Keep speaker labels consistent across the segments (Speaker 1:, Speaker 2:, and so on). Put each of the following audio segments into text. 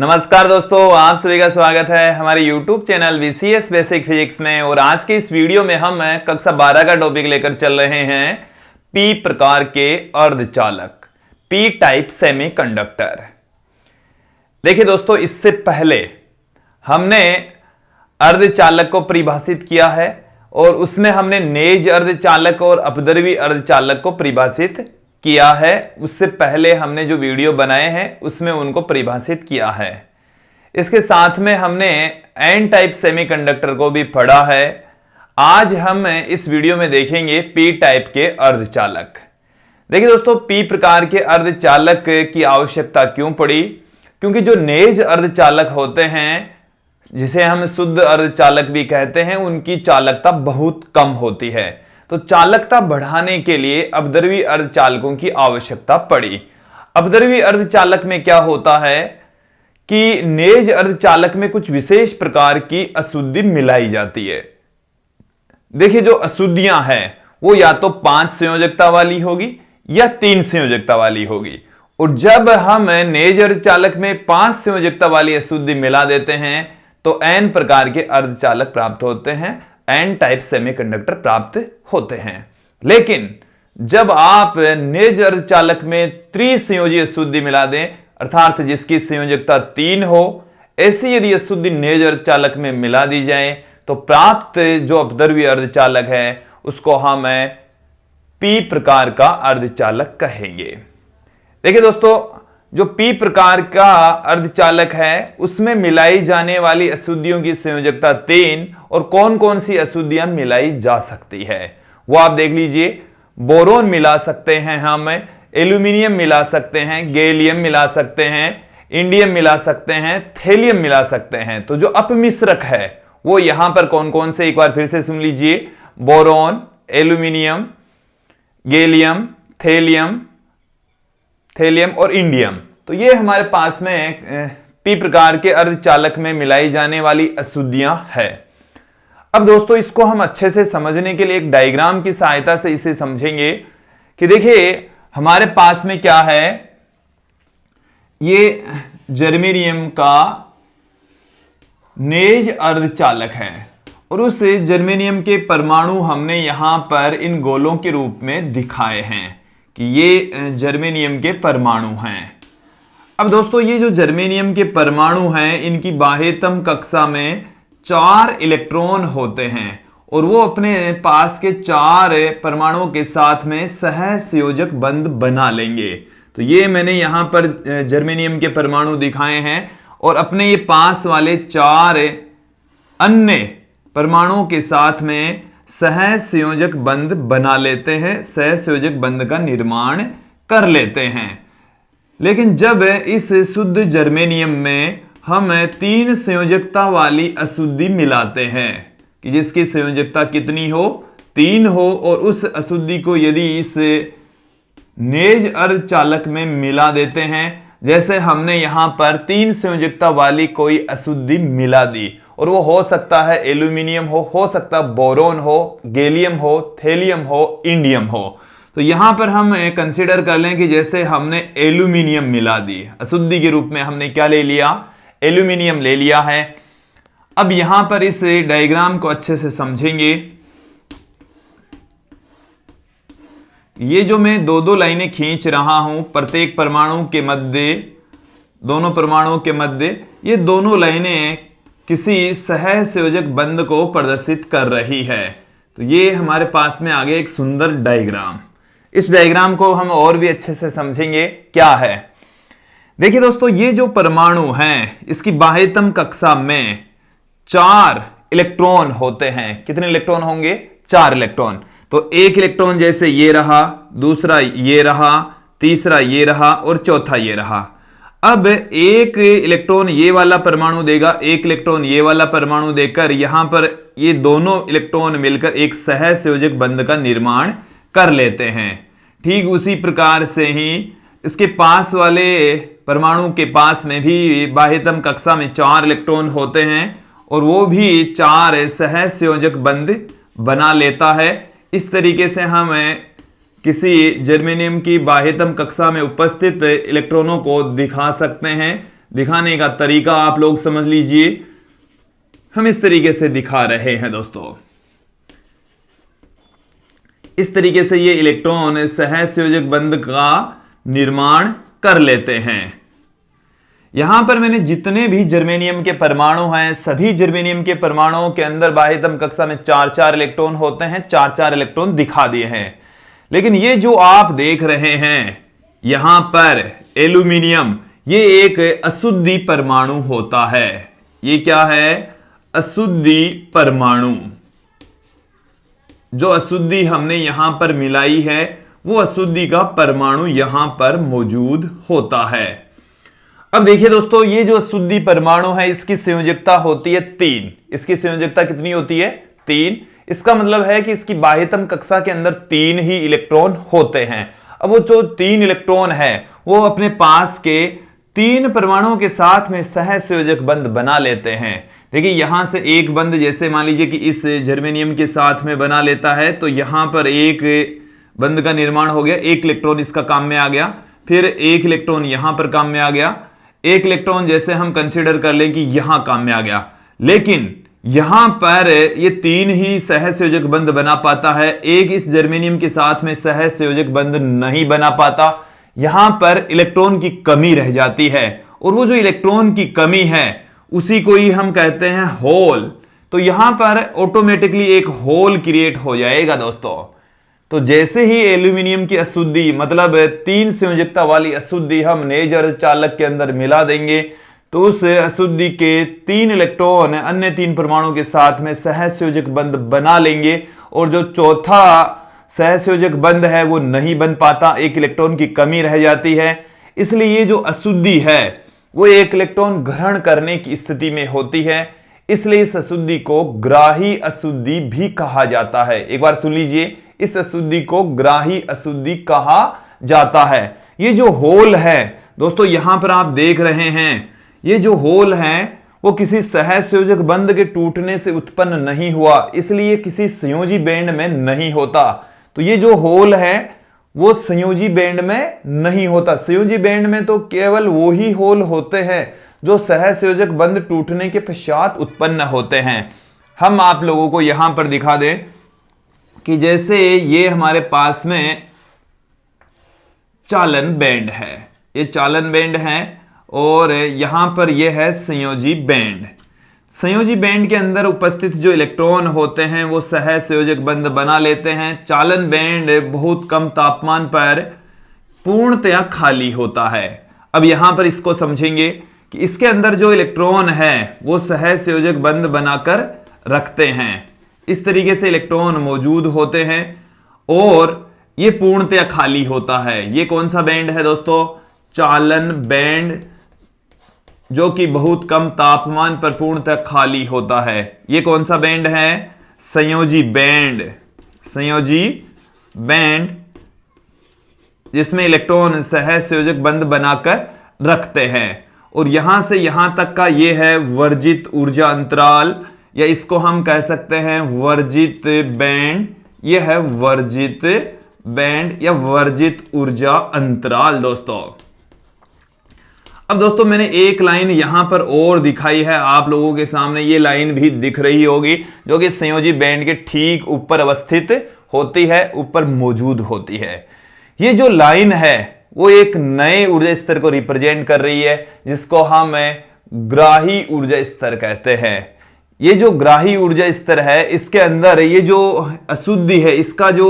Speaker 1: नमस्कार दोस्तों, आप सभी का स्वागत है हमारे YouTube channel VCS basic physics में। और आज के इस वीडियो में हम कक्षा 12 का टॉपिक लेकर चल रहे हैं पी प्रकार के अर्धचालक, पी टाइप सेमीकंडक्टर। देखिए दोस्तों, इससे पहले हमने अर्धचालक को परिभाषित किया है और उसमें हमने नेज अर्धचालक और अपद्रव्यी अर्धचालक को परिभाषित किया है। उससे पहले हमने जो वीडियो बनाए हैं उसमें उनको परिभाषित किया है। इसके साथ में हमने एन टाइप सेमीकंडक्टर को भी पढ़ा है। आज हम इस वीडियो में देखेंगे पी टाइप के अर्धचालक। देखिए दोस्तों, पी प्रकार के अर्धचालक की आवश्यकता क्यों पड़ी? क्योंकि जो नेज अर्धचालक होते हैं, जिसे हम शुद्ध अर्धचालक भी कहते हैं, उनकी चालकता बहुत कम होती है। तो चालकता बढ़ाने के लिए अपद्रव्यी अर्धचालकों की आवश्यकता पड़ी। अपद्रव्यी अर्धचालक में क्या होता है कि नेज अर्धचालक में कुछ विशेष प्रकार की अशुद्धि मिलाई जाती है। देखिए, जो अशुद्धियां हैं वो या तो 5 संयोजकता वाली होगी या 3 संयोजकता वाली होगी। और जब हम नेज अर्धचालक में 5 संयोजकता वाली अशुद्धि मिला देते हैं तो एन प्रकार के अर्धचालक प्राप्त होते हैं, एन टाइप सेमीकंडक्टर प्राप्त होते हैं। लेकिन जब आप नेज अर्धचालक में त्रिसंयोजी अशुद्धि मिला दें, अर्थात जिसकी संयोजकता 3 हो, ऐसी यदि अशुद्धि नेज अर्धचालक में मिला दी जाए तो प्राप्त जो अपद्रव्यी अर्धचालक है उसको हम पी प्रकार का अर्धचालक कहेंगे। देखिए दोस्तों, जो पी प्रकार का अर्धचालक है उसमें मिलाई जाने वाली अशुद्धियों की संयोजकता 3 और कौन कौन सी अशुद्धियां मिलाई जा सकती है वो आप देख लीजिए। बोरोन मिला सकते हैं, हम एल्यूमिनियम मिला सकते हैं, गैलियम मिला सकते हैं, इंडियम मिला सकते हैं, थेलियम मिला सकते हैं। तो जो अपमिश्रक है वो यहां पर कौन कौन से, एक बार फिर से सुन लीजिए। बोरोन, एल्यूमिनियम, गैलियम, थेलियम और इंडियम। तो ये हमारे पास में पी प्रकार के अर्धचालक में मिलाई जाने वाली अशुद्धियां है। अब दोस्तों, इसको हम अच्छे से समझने के लिए एक डायग्राम की सहायता से इसे समझेंगे कि देखिए हमारे पास में क्या है। ये जर्मेनियम का नेज अर्धचालक है और उस जर्मेनियम के परमाणु हमने यहां पर इन गोलों के रूप में दिखाए हैं कि ये जर्मेनियम के परमाणु हैं। अब दोस्तों, ये जो जर्मेनियम के परमाणु हैं इनकी बाह्यतम कक्षा में 4 इलेक्ट्रॉन होते हैं और वो अपने पास के 4 परमाणुओं के साथ में सहसंयोजक बंध बना लेंगे। तो ये मैंने यहां पर जर्मेनियम के परमाणु दिखाए हैं और अपने ये पास वाले 4 अन्य परमाणुओं के साथ में सहसंयोजक बंध बना लेते हैं, सहसंयोजक बंध का निर्माण कर लेते हैं। लेकिन जब इस शुद्ध जर्मेनियम में हम 3 संयोजकता वाली अशुद्धि मिलाते हैं कि जिसकी संयोजकता कितनी हो, 3 हो, और उस अशुद्धि को यदि इस नेज अर्धचालक में मिला देते हैं, जैसे हमने यहां पर 3 संयोजकता वाली कोई अशुद्धि मिला दी, और वो हो सकता है एल्यूमिनियम हो सकता बोरोन हो, गैलियम हो, थेलियम हो, इंडियम हो। तो यहां पर हम कंसीडर कर लें कि जैसे हमने एल्यूमिनियम मिला दी, अशुद्धि के रूप में हमने क्या ले लिया, एल्यूमिनियम ले लिया है। अब यहां पर इस डायग्राम को अच्छे से समझेंगे। ये जो मैं 2-2 लाइनें खींच रहा हूं प्रत्येक परमाणु के मध्य, दोनों परमाणुओं के मध्य, ये दोनों लाइनें किसी सहसंयोजक बंध को प्रदर्शित कर रही है। तो ये हमारे पास में आ गया एक सुंदर डायग्राम। इस डायग्राम को हम और भी अच्छे से समझेंगे क्या है। देखिए दोस्तों, ये जो परमाणु हैं इसकी बाह्यतम कक्षा में 4 इलेक्ट्रॉन होते हैं। कितने इलेक्ट्रॉन होंगे? 4 इलेक्ट्रॉन। तो एक इलेक्ट्रॉन जैसे ये रहा, दूसरा ये रहा, तीसरा ये रहा और चौथा ये रहा। अब एक इलेक्ट्रॉन ये वाला परमाणु देगा, एक इलेक्ट्रॉन ये वाला परमाणु देकर यहां पर ये दोनों इलेक्ट्रॉन मिलकर एक सहसंयोजक बंध का निर्माण कर लेते हैं। ठीक उसी प्रकार से ही इसके पास वाले परमाणु के पास में भी बाह्यतम कक्षा में 4 इलेक्ट्रॉन होते हैं और वो भी 4 सहसंयोजक बंध बना लेता है। इस तरीके से हम किसी जर्मेनियम की बाह्यतम कक्षा में उपस्थित इलेक्ट्रॉनों को दिखा सकते हैं दिखाने का तरीका आप लोग समझ लीजिए। हम इस तरीके से दिखा रहे हैं दोस्तों। इस तरीके से ये इलेक्ट्रॉन सहसंयोजक बंध का निर्माण कर लेते हैं। यहां पर मैंने जितने भी जर्मेनियम के परमाणु हैं, सभी जर्मेनियम के परमाणुओं के अंदर बाह्यतम कक्षा में 4-4 इलेक्ट्रॉन होते हैं, 4-4 इलेक्ट्रॉन दिखा दिए हैं। लेकिन ये जो आप देख रहे हैं यहां पर एल्यूमिनियम, ये एक अशुद्धि परमाणु होता है। ये क्या है? अशुद्धि परमाणु। जो अशुद्धि हमने यहां पर मिलाई है वो अशुद्धि का परमाणु यहां पर मौजूद होता है। अब देखिए दोस्तों, ये जो अशुद्धि परमाणु है इसकी संयोजकता होती है 3। इसकी संयोजकता कितनी होती है? 3। इसका मतलब है कि इसकी बाह्यतम कक्षा के अंदर 3 ही इलेक्ट्रॉन होते हैं। अब वो जो 3 इलेक्ट्रॉन है वो अपने पास के 3 परमाणुओं के साथ में सहसंयोजक बंध बना लेते हैं। देखिए यहां से एक बंध जैसे मान लीजिए कि इस जर्मेनियम के साथ में बना लेता है, तो यहां पर एक बंध का निर्माण हो गया, एक इलेक्ट्रॉन इसका काम में आ गया, फिर एक इलेक्ट्रॉन यहां पर काम में आ गया, एक इलेक्ट्रॉन जैसे हम कंसीडर कर लें कि यहां काम में आ गया। लेकिन यहां पर ये 3 ही सहसंयोजक बंध बना पाता है, एक इस जर्मेनियम के साथ में सहसंयोजक बंध नहीं बना पाता। यहां पर इलेक्ट्रॉन की कमी रह जाती है, और वो जो इलेक्ट्रॉन की कमी है उसी को ही हम कहते हैं होल। तो यहां पर ऑटोमेटिकली एक होल क्रिएट हो जाएगा दोस्तों। तो जैसे ही एल्यूमिनियम की अशुद्धि मतलब 3 संयोजकता वाली अशुद्धि हम नेज अर्धचालक के अंदर मिला देंगे, तो उस अशुद्धि के 3 इलेक्ट्रॉन अन्य 3 परमाणु के साथ में सहसंयोजक बंध बना लेंगे, और जो चौथा सहसंयोजक बंध है वो नहीं बन पाता, एक इलेक्ट्रॉन की कमी रह जाती है। इसलिए ये जो अशुद्धि है वो एक इलेक्ट्रॉन ग्रहण करने की स्थिति में होती है, इसलिए इस अशुद्धि को ग्राही अशुद्धि भी कहा जाता है। एक बार सुन लीजिए, इस अशुद्धि को ग्राही अशुद्धि कहा जाता है। ये जो होल है दोस्तों यहां पर आप देख रहे हैं, ये जो होल है वो किसी सहसंयोजक बंध के टूटने से उत्पन्न नहीं हुआ, इसलिए किसी संयोजी बैंड में नहीं होता। तो ये जो होल है वो संयोजी बैंड में नहीं होता। संयोजी बैंड में तो केवल वो ही होल होते हैं जो सहसंयोजक बंध टूटने के पश्चात उत्पन्न होते हैं। हम आप लोगों को यहां पर दिखा दें कि जैसे ये हमारे पास में चालन बैंड है, ये चालन बैंड है, और यहां पर यह है संयोजी बैंड। संयोजी बैंड के अंदर उपस्थित जो इलेक्ट्रॉन होते हैं वो सहसंयोजक बंध बना लेते हैं। चालन बैंड बहुत कम तापमान पर पूर्णतया खाली होता है। अब यहां पर इसको समझेंगे कि इसके अंदर जो इलेक्ट्रॉन है वो सहसंयोजक बंध बनाकर रखते हैं। इस तरीके से इलेक्ट्रॉन मौजूद होते हैं और ये पूर्णतया खाली होता है। ये कौन सा बैंड है दोस्तों? चालन बैंड, जो कि बहुत कम तापमान पर पूर्णतः खाली होता है। ये कौन सा बैंड है? संयोजी बैंड। संयोजी बैंड जिसमें इलेक्ट्रॉन सहसंयोजक बंध बनाकर रखते हैं। और यहां से यहां तक का ये है वर्जित ऊर्जा अंतराल, या इसको हम कह सकते हैं वर्जित बैंड। ये है वर्जित बैंड या वर्जित ऊर्जा अंतराल दोस्तों। अब दोस्तों मैंने एक लाइन यहां पर और दिखाई है आप लोगों के सामने, ये लाइन भी दिख रही होगी, जो कि संयोजी बैंड के ठीक ऊपर अवस्थित होती है, ऊपर मौजूद होती है। ये जो लाइन है वो एक नए ऊर्जा स्तर को रिप्रेजेंट कर रही है, जिसको हम ग्राही ऊर्जा स्तर कहते हैं। ये जो ग्राही ऊर्जा स्तर है इसके अंदर ये जो अशुद्धि है इसका जो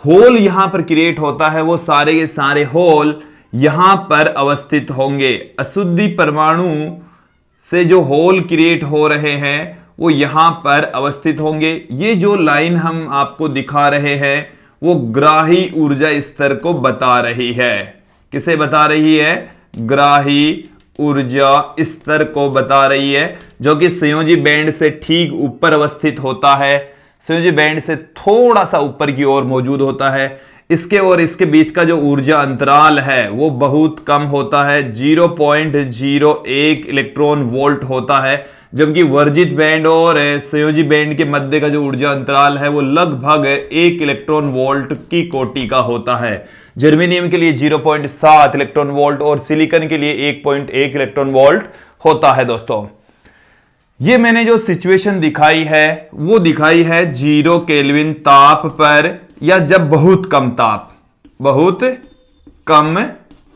Speaker 1: होल यहां पर क्रिएट होता है वो सारे के सारे होल यहां पर अवस्थित होंगे। अशुद्धि परमाणु से जो होल क्रिएट हो रहे हैं वो यहां पर अवस्थित होंगे। ये जो लाइन हम आपको दिखा रहे हैं वो ग्राही ऊर्जा स्तर को बता रही है। किसे बता रही है? ग्राही ऊर्जा स्तर को बता रही है, जो कि संयोजी बैंड से ठीक ऊपर अवस्थित होता है। संयोजी बैंड से थोड़ा सा ऊपर की ओर मौजूद होता है। इसके और इसके बीच का जो ऊर्जा अंतराल है वो बहुत कम होता है, 0.01 इलेक्ट्रॉन वोल्ट होता है, जबकि वर्जित बैंड और संयोजी बैंड के मध्य का जो ऊर्जा अंतराल है वो लगभग 1 इलेक्ट्रॉन वोल्ट की कोटि का होता है। जर्मेनियम के लिए 0.7 इलेक्ट्रॉन वोल्ट और सिलिकॉन के लिए 1.1 इलेक्ट्रॉन वोल्ट होता है दोस्तों। ये मैंने जो सिचुएशन दिखाई है वो दिखाई है 0 केल्विन ताप पर, या जब बहुत कम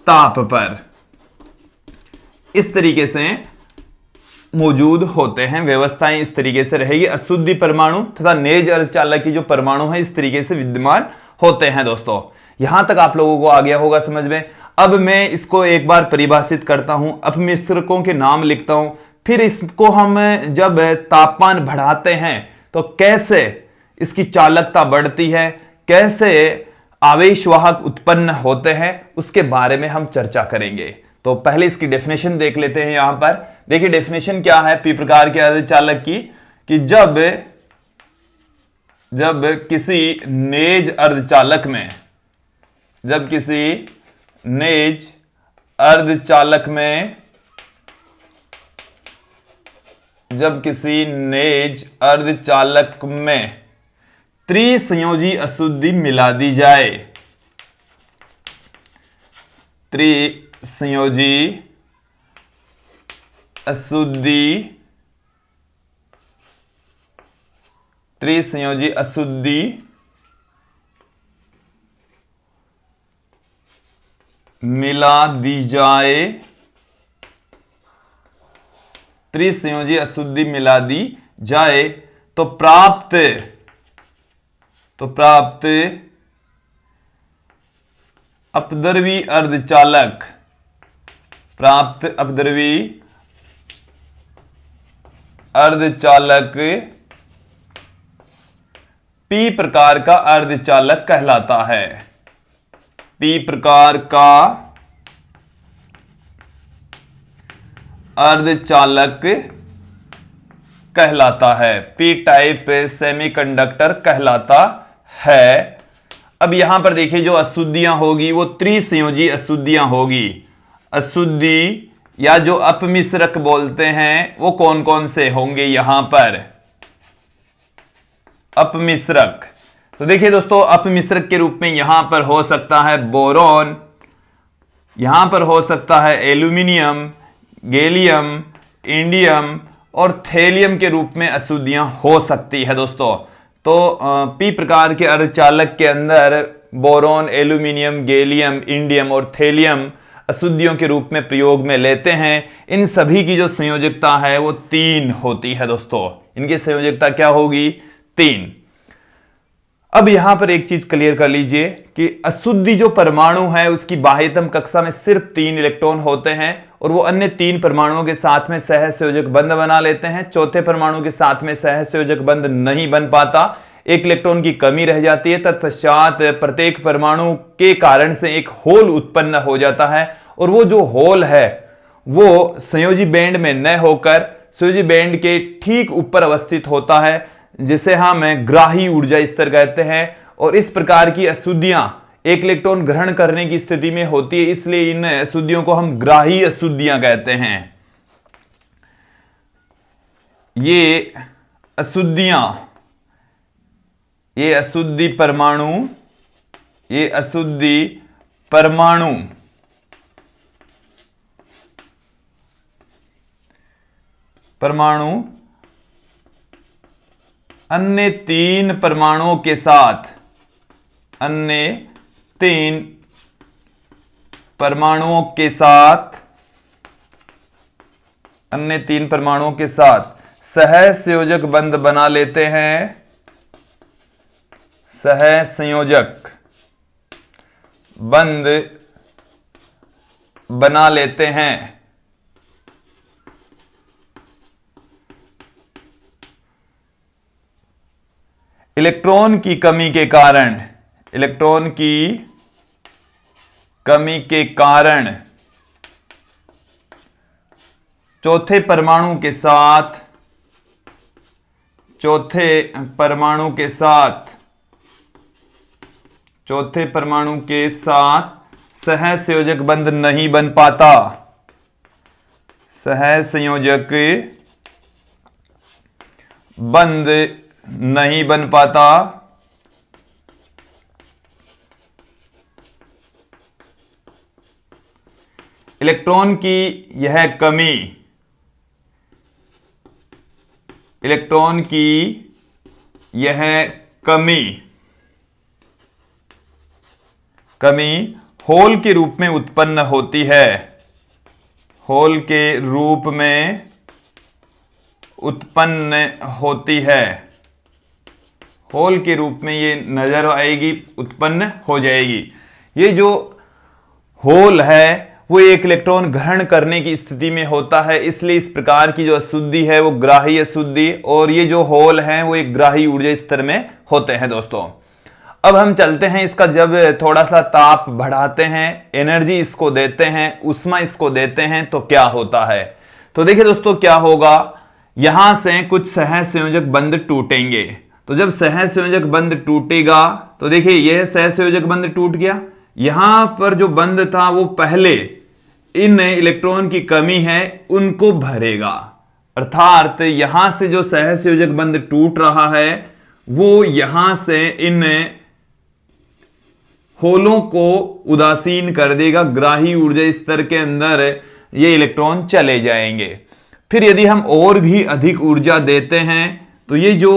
Speaker 1: ताप पर इस तरीके से मौजूद होते हैं। व्यवस्थाएं इस तरीके से रहेगी। अशुद्धि परमाणु तथा नेज अर्धचालक की जो परमाणु है इस तरीके से विद्यमान होते हैं दोस्तों। यहां तक आप लोगों को आ गया होगा समझ में। अब मैं इसको एक बार परिभाषित करता हूं, अपमिश्रकों के नाम लिखता हूं, फिर इसको हम जब तापमान बढ़ाते हैं तो कैसे इसकी चालकता बढ़ती है, कैसे आवेशवाहक उत्पन्न होते हैं, उसके बारे में हम चर्चा करेंगे। तो पहले इसकी डेफिनेशन देख लेते हैं। यहां पर देखिए डेफिनेशन क्या है पी प्रकार के अर्धचालक की, कि जब किसी नेज अर्धचालक में जब किसी नेज अर्धचालक में त्रिसंयोजी अशुद्धि मिला दी जाए, त्रिसंयोजी अशुद्धि मिला दी जाए, त्रिसंयोजी अशुद्धि मिला दी जाए तो प्राप्त अपद्रवी अर्धचालक पी प्रकार का अर्धचालक कहलाता है। पी प्रकार का अर्धचालक कहलाता है, पी टाइप सेमीकंडक्टर कहलाता है। अब यहां पर देखिए जो अशुद्धियां होगी वो त्रिसंयोजी अशुद्धियां होगी। अशुद्धि या जो अपमिश्रक बोलते हैं वो कौन कौन से होंगे यहां पर? अपमिश्रक, तो देखिए दोस्तों अपमिश्रक के रूप में यहां पर हो सकता है बोरॉन, यहां पर हो सकता है एल्यूमिनियम, गैलियम, इंडियम और थेलियम के रूप में अशुद्धियां हो सकती है दोस्तों। तो पी प्रकार के अर्धचालक के अंदर बोरॉन, एल्यूमिनियम, गैलियम, इंडियम और थेलियम अशुद्धियों के रूप में प्रयोग में लेते हैं। इन सभी की जो संयोजकता है वो 3 होती है दोस्तों। इनकी संयोजकता क्या होगी? 3। अब यहां पर एक चीज क्लियर कर लीजिए कि अशुद्धि जो परमाणु है उसकी बाह्यतम कक्षा में सिर्फ 3 इलेक्ट्रॉन होते हैं और वो अन्य 3 परमाणुओं के साथ में सहसंयोजक बंध बना लेते हैं। चौथे परमाणु के साथ में सहसंयोजक बंध नहीं बन पाता, 1 इलेक्ट्रॉन की कमी रह जाती है। तत्पश्चात प्रत्येक परमाणु के कारण से एक होल उत्पन्न हो जाता है और वो जो होल है वो संयोजी बैंड में न होकर संयोजी बैंड के ठीक ऊपर अवस्थित होता है, जिसे हम ग्राही ऊर्जा स्तर कहते हैं। और इस प्रकार की अशुद्धियां 1 इलेक्ट्रॉन ग्रहण करने की स्थिति में होती है, इसलिए इन अशुद्धियों को हम ग्राही अशुद्धियां कहते हैं। ये अशुद्धि परमाणु अन्य 3 परमाणुओं के साथ सहसंयोजक बंध बना लेते हैं। सहसंयोजक बंध बना लेते हैं। इलेक्ट्रॉन की कमी के कारण चौथे परमाणु के साथ सहसंयोजक बंध नहीं बन पाता। सहसंयोजक बंद नहीं बन पाता। इलेक्ट्रॉन की यह कमी, इलेक्ट्रॉन की यह कमी होल के रूप में उत्पन्न होती है, होल के रूप में उत्पन्न होती है, होल के रूप में ये नजर आएगी, उत्पन्न हो जाएगी। ये जो होल है वो एक इलेक्ट्रॉन ग्रहण करने की स्थिति में होता है, इसलिए इस प्रकार की जो अशुद्धि है वो ग्राही अशुद्धि, और ये जो होल है वो एक ग्राही ऊर्जा स्तर में होते हैं दोस्तों। अब हम चलते हैं, इसका जब थोड़ा सा ताप बढ़ाते हैं, एनर्जी इसको देते हैं, उष्मा इसको देते हैं, तो क्या होता है। तो देखिए दोस्तों क्या होगा, यहां से कुछ सहसंयोजक बंध टूटेंगे। तो जब सहसंयोजक बंध टूटेगा तो देखिए यह सहसंयोजक बंध टूट गया, यहां पर जो बंध था वो पहले इन इलेक्ट्रॉन की कमी है उनको भरेगा, अर्थात यहां से जो सहसंयोजक बंध टूट रहा है वो यहां से इन होलों को उदासीन कर देगा, ग्राही ऊर्जा स्तर के अंदर ये इलेक्ट्रॉन चले जाएंगे। फिर यदि हम और भी अधिक ऊर्जा देते हैं तो ये जो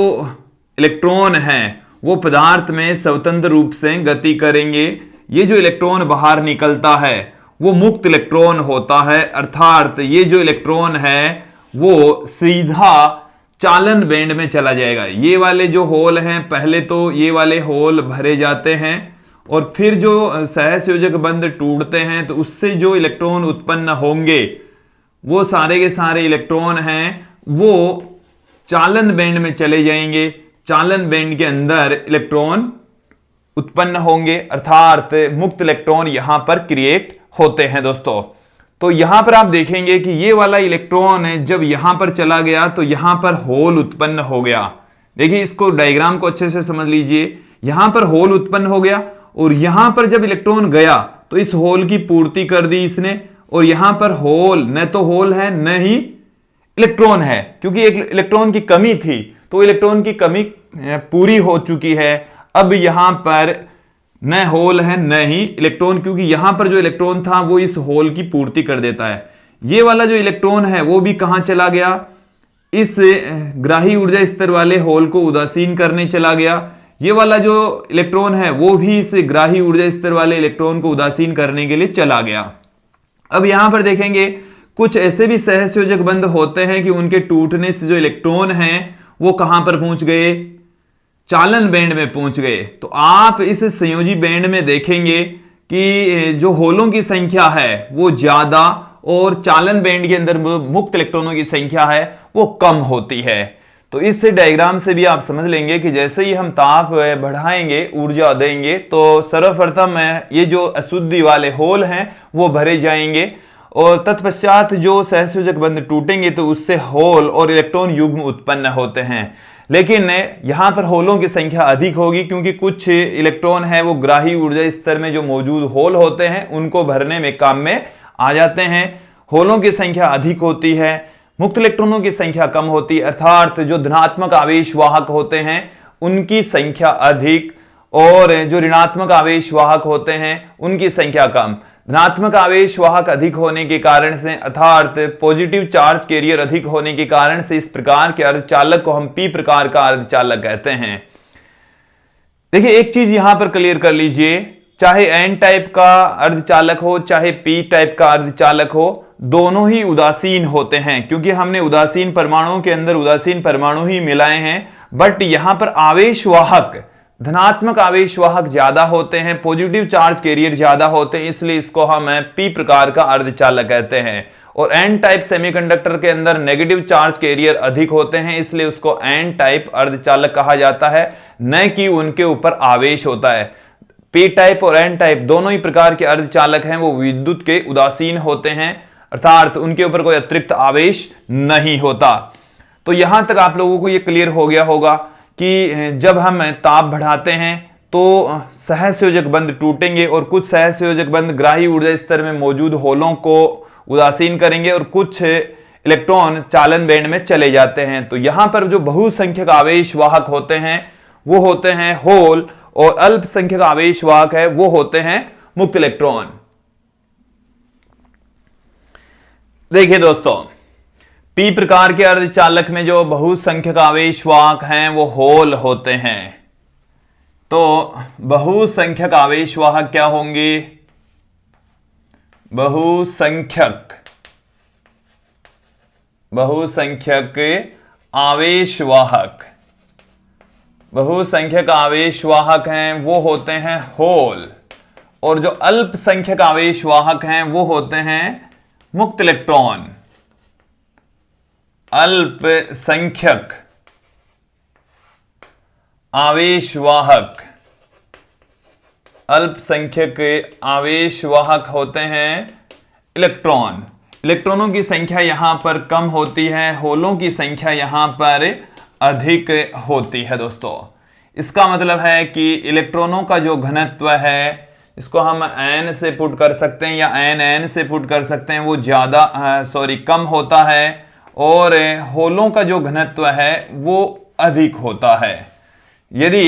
Speaker 1: इलेक्ट्रॉन हैं वो पदार्थ में स्वतंत्र रूप से गति करेंगे। ये जो इलेक्ट्रॉन बाहर निकलता है वो मुक्त इलेक्ट्रॉन होता है, अर्थात ये जो इलेक्ट्रॉन है वो सीधा चालन बैंड में चला जाएगा। ये वाले जो होल हैं पहले तो ये वाले होल भरे जाते हैं और फिर जो सहसंयोजक बंध टूटते हैं तो उससे जो इलेक्ट्रॉन उत्पन्न होंगे वो सारे के सारे इलेक्ट्रॉन हैं वो चालन बैंड में चले जाएंगे। चालन बैंड के अंदर इलेक्ट्रॉन उत्पन्न होंगे, अर्थात मुक्त इलेक्ट्रॉन यहां पर क्रिएट होते हैं दोस्तों। तो यहां पर आप देखेंगे कि ये वाला इलेक्ट्रॉन है जब यहां पर चला गया तो यहां पर होल उत्पन्न हो गया। देखिए इसको डायग्राम को अच्छे से समझ लीजिए, यहां पर होल उत्पन्न हो गया और यहां पर जब इलेक्ट्रॉन गया तो इस होल की पूर्ति कर दी इसने, और यहां पर होल न तो होल है न ही इलेक्ट्रॉन है, क्योंकि एक इलेक्ट्रॉन की कमी थी तो इलेक्ट्रॉन की कमी पूरी हो चुकी है। अब यहां पर न होल है न ही इलेक्ट्रॉन, क्योंकि यहां पर जो इलेक्ट्रॉन था वो इस होल की पूर्ति कर देता है। ये वाला जो इलेक्ट्रॉन है वो भी कहां चला गया, इस ग्राही ऊर्जा स्तर वाले होल को उदासीन करने चला गया। ये वाला जो इलेक्ट्रॉन है वो भी इस ग्राही ऊर्जा स्तर वाले इलेक्ट्रॉन को उदासीन करने के लिए चला गया। अब यहां पर देखेंगे कुछ ऐसे भी सहसंयोजक बंध होते हैं कि उनके टूटने से जो इलेक्ट्रॉन हैं वो कहां पर पहुंच गए, चालन बैंड में पहुंच गए। तो आप इस संयोजी बैंड में देखेंगे कि जो होलों की संख्या है वो ज्यादा और चालन बैंड के अंदर मुक्त इलेक्ट्रॉनों की संख्या है वो कम होती है। तो इस डायग्राम से भी आप समझ लेंगे कि जैसे ही हम ताप बढ़ाएंगे, ऊर्जा देंगे, तो सर्वप्रथम ये जो अशुद्धि वाले होल हैं वो भरे जाएंगे और तत्पश्चात जो सहसंयोजक बंध टूटेंगे तो उससे होल और इलेक्ट्रॉन युग्म उत्पन्न होते हैं। लेकिन यहां पर होलों की संख्या अधिक होगी क्योंकि कुछ इलेक्ट्रॉन है वो ग्राही ऊर्जा स्तर में जो मौजूद होल होते हैं उनको भरने में काम में आ जाते हैं। होलों की संख्या अधिक होती है, मुक्त इलेक्ट्रॉनों की संख्या कम होती है, अर्थात जो धनात्मक आवेश वाहक होते हैं उनकी संख्या अधिक और जो ऋणात्मक आवेश वाहक होते हैं उनकी संख्या कम। धनात्मक आवेश वाहक अधिक होने के कारण से, अर्थात पॉजिटिव चार्ज कैरियर अधिक होने के कारण से इस प्रकार के अर्धचालक को हम पी प्रकार का अर्धचालक कहते हैं। देखिए एक चीज यहां पर क्लियर कर लीजिए, चाहे एन टाइप का अर्धचालक हो चाहे पी टाइप का अर्धचालक हो, दोनों ही उदासीन होते हैं क्योंकि हमने उदासीन परमाणुओं के अंदर उदासीन परमाणु ही मिलाए हैं। बट यहां पर आवेश वाहक, धनात्मक आवेश वाहक ज्यादा होते हैं, पॉजिटिव चार्ज कैरियर ज्यादा होते हैं, इसलिए इसको हम पी प्रकार का अर्धचालक कहते हैं। और एन टाइप सेमीकंडक्टर के अंदर नेगेटिव चार्ज कैरियर अधिक होते हैं, इसलिए उसको एन टाइप अर्धचालक कहा जाता है, न कि उनके ऊपर आवेश होता है। पी टाइप और एन टाइप दोनों ही प्रकार के अर्धचालक हैं वो विद्युत के उदासीन होते हैं, अर्थात उनके ऊपर कोई अतिरिक्त आवेश नहीं होता। तो यहां तक आप लोगों को यह क्लियर हो गया होगा कि जब हम ताप बढ़ाते हैं तो सहसंयोजक बंध टूटेंगे और कुछ सहसंयोजक बंध ग्राही ऊर्जा स्तर में मौजूद होलों को उदासीन करेंगे और कुछ इलेक्ट्रॉन चालन बैंड में चले जाते हैं। तो यहां पर जो बहुसंख्यक आवेश वाहक होते हैं वो होते हैं होल, और अल्पसंख्यक आवेश वाहक है वो होते हैं मुक्त इलेक्ट्रॉन। देखिए दोस्तों, पी प्रकार के अर्धचालक में जो बहुसंख्यक आवेश वाहक हैं वो होल होते हैं। तो बहुसंख्यक आवेश वाहक क्या होंगे? बहुसंख्यक आवेश वाहक, बहुसंख्यक आवेश वाहक हैं वो होते हैं होल, और जो अल्पसंख्यक आवेश वाहक हैं वो होते हैं मुक्त इलेक्ट्रॉन। अल्पसंख्यक आवेश वाहक, अल्पसंख्यक आवेश वाहक होते हैं इलेक्ट्रॉन। इलेक्ट्रॉनों की संख्या यहां पर कम होती है, होलों की संख्या यहां पर अधिक होती है। दोस्तों, इसका मतलब है कि इलेक्ट्रॉनों का जो घनत्व है, इसको हम n से पुट कर सकते हैं या n से पुट कर सकते हैं, वो ज्यादा कम होता है, और होलों का जो घनत्व है वो अधिक होता है। यदि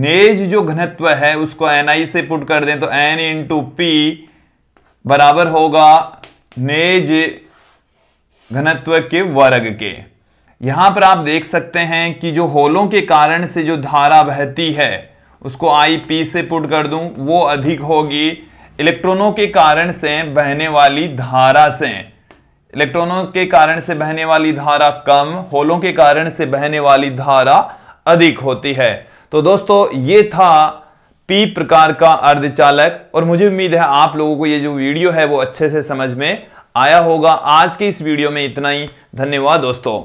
Speaker 1: नेज जो घनत्व है उसको ni से पुट कर दें तो n इंटू पी बराबर होगा नेज घनत्व के वर्ग के। यहां पर आप देख सकते हैं कि जो होलों के कारण से जो धारा बहती है उसको आई पी से पुट कर दूं, वो अधिक होगी इलेक्ट्रॉनों के कारण से बहने वाली धारा से। इलेक्ट्रॉनों के कारण से बहने वाली धारा कम, होलों के कारण से बहने वाली धारा अधिक होती है। तो दोस्तों, ये था पी प्रकार का अर्धचालक, और मुझे उम्मीद है आप लोगों को ये जो वीडियो है वो अच्छे से समझ में आया होगा। आज के इस वीडियो में इतना ही। धन्यवाद दोस्तों।